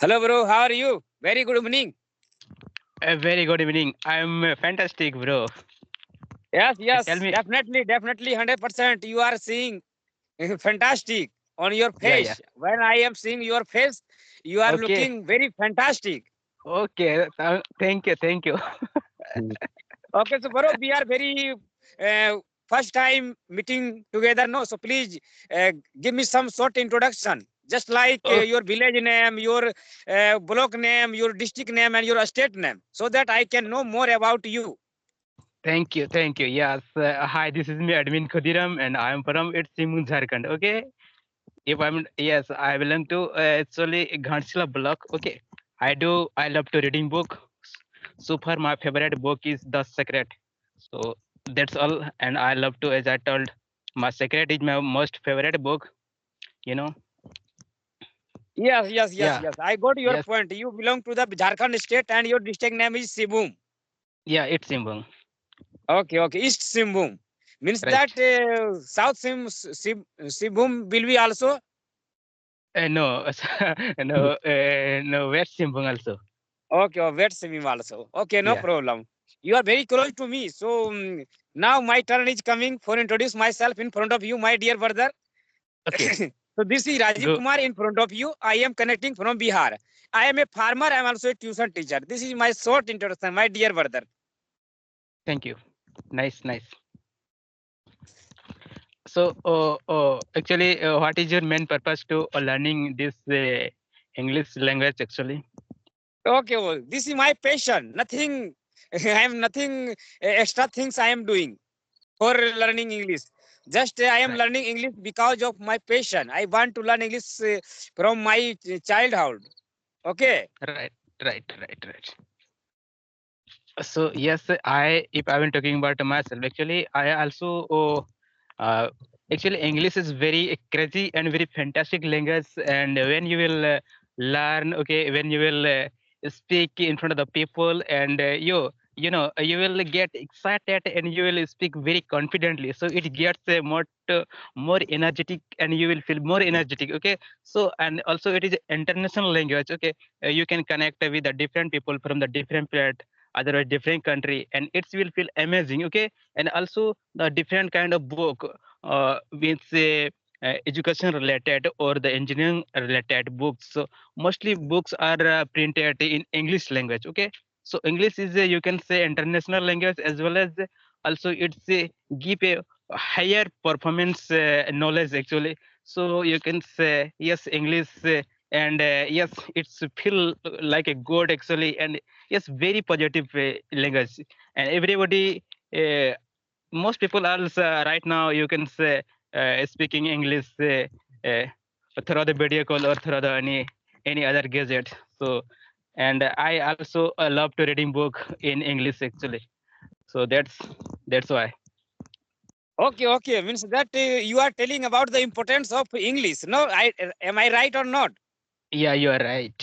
Hello, bro. How are you? Very good evening. A very good evening. I'm fantastic, bro. Yes, Tell yes, me. definitely, definitely, 100%. You are seeing fantastic on your Yeah, yeah. face. When I am seeing your face, you are Okay. looking very fantastic. Okay. Thank you. Thank you. Mm. Okay, so, bro, we are very first time meeting together. No, so please give me some short introduction. Just like Oh, your village name, your block name, your district name, and your state name, so that I can know more about you. thank you. Thank you. Yes. Hi, this is me, Admin Khodiram, and I'm from it's Simun, Jharkhand. Okay. If I'm yes, I belong to actually Ghansila block. Okay. I love to reading book. So far, my favorite book is The Secret. So that's all. And I love to, as I told, my Secret is my most favorite book. You know. Yes, yes, yes, Yeah. yes. I got your Yes. point. You belong to the Jharkhand state and your district name is Sibum. Yeah. It's Simbang. Okay, okay. East Simbum. Means that Right. South Sibum will be also. No, no, West Simbang also. Okay, or West Simbum also. Okay, no Yeah. problem. You are very close to me. So now my turn is coming for introduce myself in front of you, my dear brother. Okay. So this is Rajiv Go. Kumar in front of you. I am connecting from Bihar. I am a farmer. I am also a tuition teacher. This is my short introduction, my dear brother. Thank you. Nice, nice. So, actually, what is your main purpose to learning this English language? Actually, Okay, well, this is my passion. Nothing, I am nothing extra things I am doing for learning English. Just I am right, learning English because of my passion. I want to learn English from my childhood. Okay. right, right. So yes, if I am talking about myself, actually, I also uh, actually English is very crazy and very fantastic language. And when you will learn, okay, when you will speak in front of the people, and you will get excited and you will speak very confidently. So it gets more energetic, and you will feel more energetic. Okay, so and also it is international language. Okay, you can connect with the different people from the different planet, otherwise different country, and it will feel amazing. Okay, and also the different kind of book with education related or the engineering related books. So mostly books are printed in English language. Okay, so English is you can say international language, as well as also it's give a higher performance knowledge actually. So you can say yes, English, and yes, it's feel like a good actually. And yes, very positive language, and everybody, most people are right now you can say speaking English uh, through the video call or through the any other gadget. So, and I also love to reading book in English actually. So that's why. Okay, okay. Means that you are telling about the importance of English. No, am I right or not? Yeah, you are right.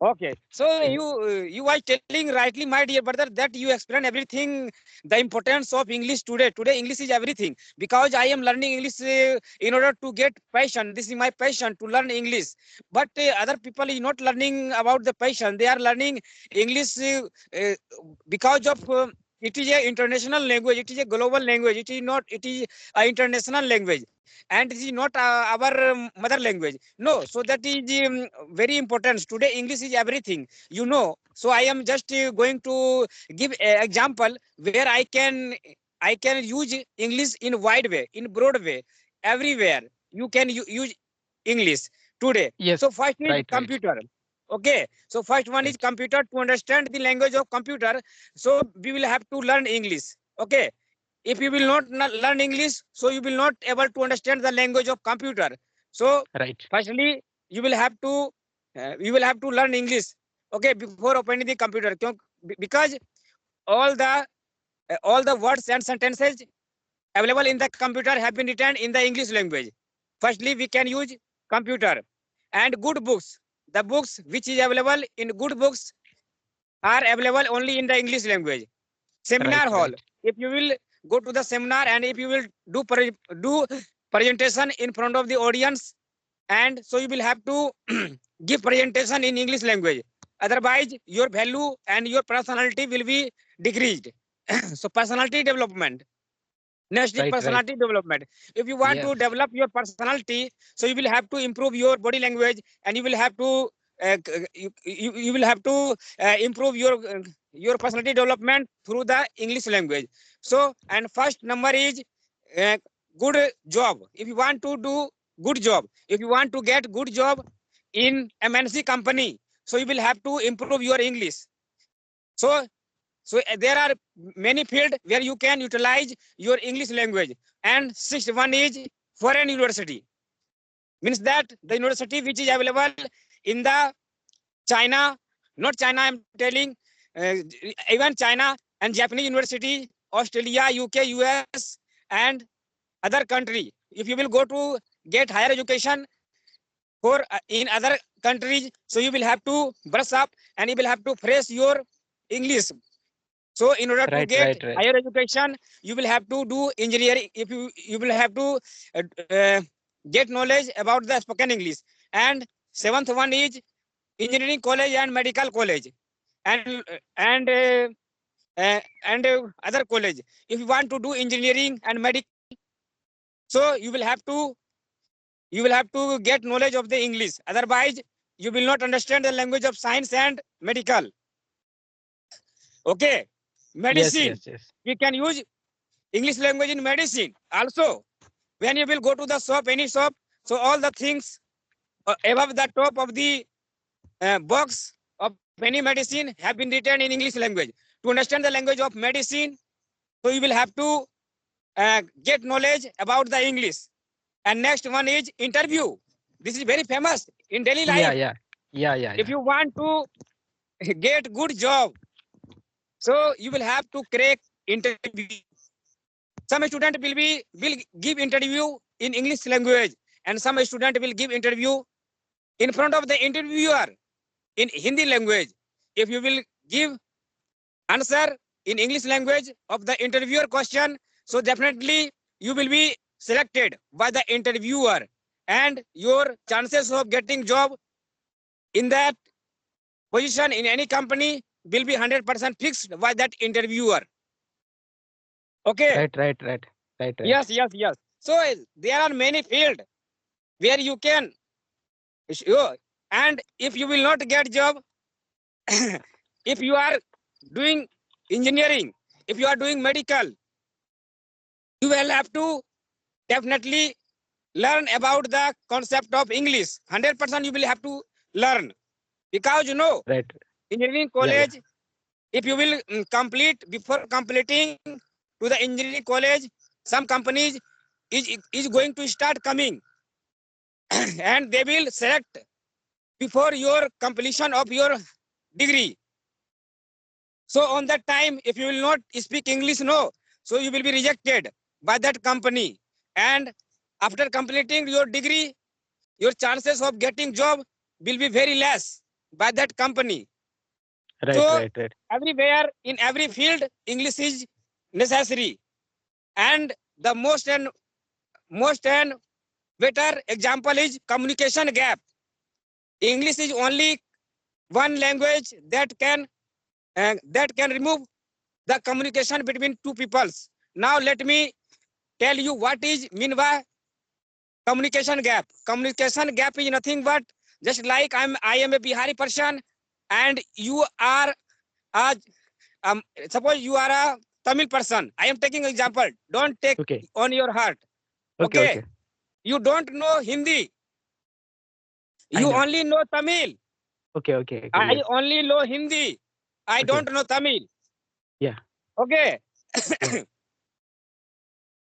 Okay, so Uh, you are telling rightly, my dear brother, that you explain everything, the importance of English today. Today, English is everything because I am learning English in order to get passion. This is my passion to learn English. But other people is not learning about the passion. They are learning English uh, because of it is a international language. It is a global language. It is not. It is a international language, and it is not our mother language. No, so that is very important. Today, English is everything, you know. So I am just going to give an example where I can use English in wide way, in broad way, everywhere. You can use English today. yes, So first is right, computer. Okay. So first one is right, computer. To understand the language of computer, so we will have to learn English. Okay. If you will not learn English, so you will not able to understand the language of computer. So right, firstly, you will have to learn English. Okay, before opening the computer. Because all the all the words and sentences available in the computer have been written in the English language. Firstly, we can use computer and good books. The books which is available in good books are available only in the English language. Seminar hall. right. If you will go to the seminar and if you will do presentation in front of the audience, and so you will have to give presentation in English language. Otherwise, your value and your personality will be decreased. So personality development. Next is Right, right. personality development. If you want to Yes. develop your personality, so you will have to improve your body language, and you will have to you will have to improve your personality development through the English language. So, and first number is uh, good job. If you want to do good job, if you want to get good job in MNC company, so you will have to improve your English. So there are many fields where you can utilize your English language. And sixth one is foreign university. Means that the university which is available in the China, not China, I'm telling, uh, even China and Japanese university, Australia, UK, US, and other country. If you will go to get higher education for in other countries, so you will have to brush up and you will have to phrase your English. So in order to Right, get right, right. higher education, you will have to do engineering. If you will have to uh, uh, get knowledge about the spoken English. And seventh one is engineering college and medical college, and other college. If you want to do engineering and medical, so you will have to get knowledge of the English. Otherwise, you will not understand the language of science and medical. Okay, Yes, medicine. yes, yes. We can use English language in medicine. Also, when you will go to the shop, any shop, so all the things above the top of the box of any medicine have been written in English language. To understand the language of medicine, so you will have to get knowledge about the English. And next one is interview. This is very famous in daily Yeah, life. yeah. Yeah, yeah, If yeah. you want to get good job, so you will have to crack interview. Some student will give interview in English language, and some student will give interview in front of the interviewer in Hindi language. If you will give answer in English language of the interviewer question, so definitely you will be selected by the interviewer, and your chances of getting job in that position in any company will be 100% fixed by that interviewer. Okay. Right, right, right. Right, right. Yes, yes, yes. So there are many fields where you can sure. And if you will not get job, if you are doing engineering, if you are doing medical, you will have to definitely learn about the concept of English. 100% you will have to learn, because Right. engineering Yeah, yeah. college, if you will complete before completing to the engineering college, some companies is going to start coming and they will select before your completion of your degree. So on that time, if you will not speak English, no, so you will be rejected by that company. And after completing your degree, your chances of getting job will be very less by that company. Right, So right, right. everywhere in every field, English is necessary. And the most and better example is communication gap. English is only one language that can remove the communication between two peoples. Now let me tell you what is mean by communication gap. Communication gap is nothing but just like I am a Bihari person and you are a suppose you are a Tamil person. I am taking example. Don't take Okay. on your heart. Okay, Okay. okay. You don't know Hindi. I You know. only know Tamil. Okay, okay, okay. I Yes. only know Hindi. I Okay. don't know Tamil. Yeah. Okay. Yeah.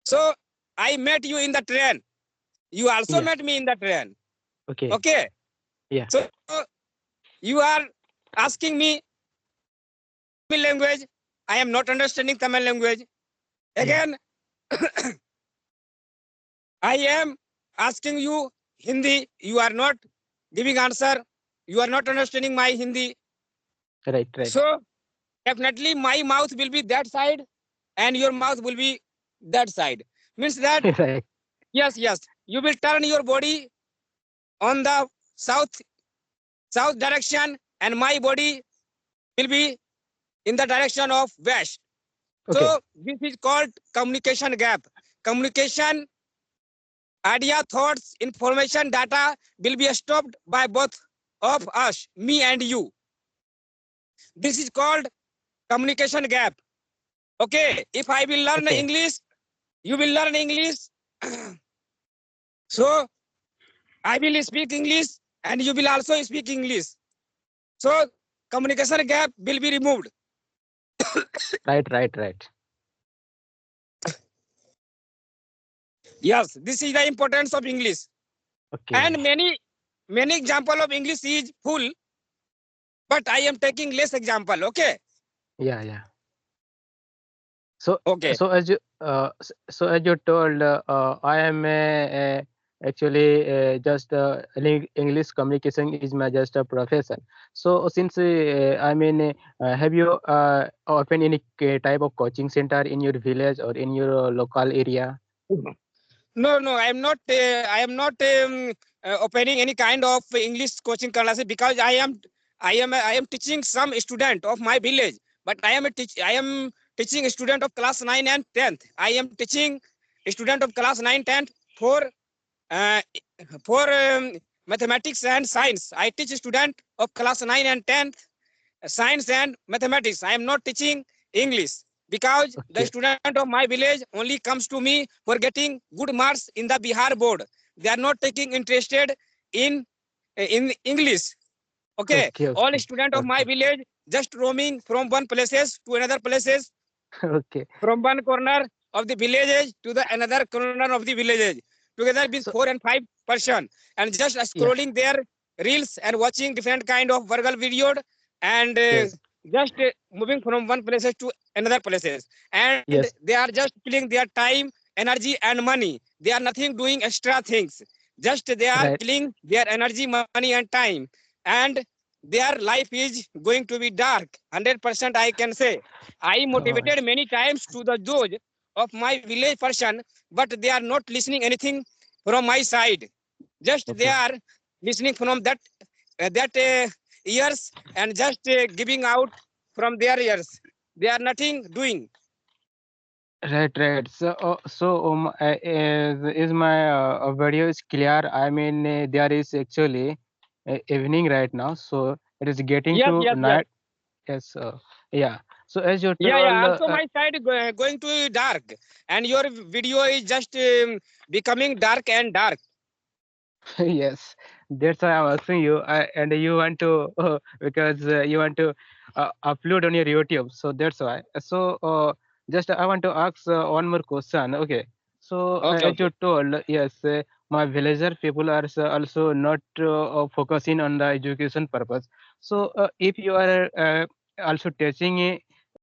So I met you in the train. You also Yeah. met me in the train. Okay. Okay. Yeah. So you are asking me Tamil language. I am not understanding Tamil language. Yeah. Again, I am asking you Hindi. You are not giving answer. You are not understanding my Hindi. Right, right. So definitely my mouth will be that side and your mouth will be that side. Means that, Right. yes, yes, you will turn your body on the south south direction, and my body will be in the direction of west. Okay. So this is called communication gap. Communication, idea, thoughts, information, data will be stopped by both of us, me and you. This is called communication gap. Okay, if I will learn Okay. English, you will learn English. So I will speak English and you will also speak English. So communication gap will be removed. Right. Yes, this is the importance of English. Okay. And many example of English is full, but I am taking less example. Okay. Yeah. So Okay. so as you told, I am actually just English communication is my just a profession. So since have you opened any type of coaching center in your village or in your local area? No, I am not. I am not opening any kind of English coaching classes because I am teaching some student of my village. But I am teaching a student of class 9 and 10th. I am teaching a student of class 9 10th uh, for mathematics and science. I teach a student of class 9 and 10th science and mathematics. I am not teaching English because the Okay. student of my village only comes to me for getting good marks in the Bihar board. They are not taking interested in English. Okay, all Okay. student of my village just roaming from one places to another places, Okay. from one corner of the village to the another corner of the village, together with So 4 and 5 person, and just yeah. scrolling their reels and watching different kind of vulgar video, and Yes. just moving from one places to another places, and Yes. they are just killing their time, energy, and money. They are nothing doing extra things. Just they are Right. killing their energy, money, and time, and their life is going to be dark. 100% I can say. I Oh, motivated many times to the judge of my village person, but they are not listening anything from my side. Just they okay. are listening from that ears and just giving out from their ears. They are nothing doing. Right. Is my video is clear? I mean, there is actually evening right now, so it is getting Yes, to yes, yes. night. Yes. Yeah. So as you Yeah. told, Also, my side going to dark, and your video is just becoming dark and dark. yes, that's why I'm asking you, and you want to because you want to upload on your YouTube, so that's why. So just I want to ask one more question. Okay, so Okay, as okay. you told, yes, my villager people are also not focusing on the education purpose. So if you are also teaching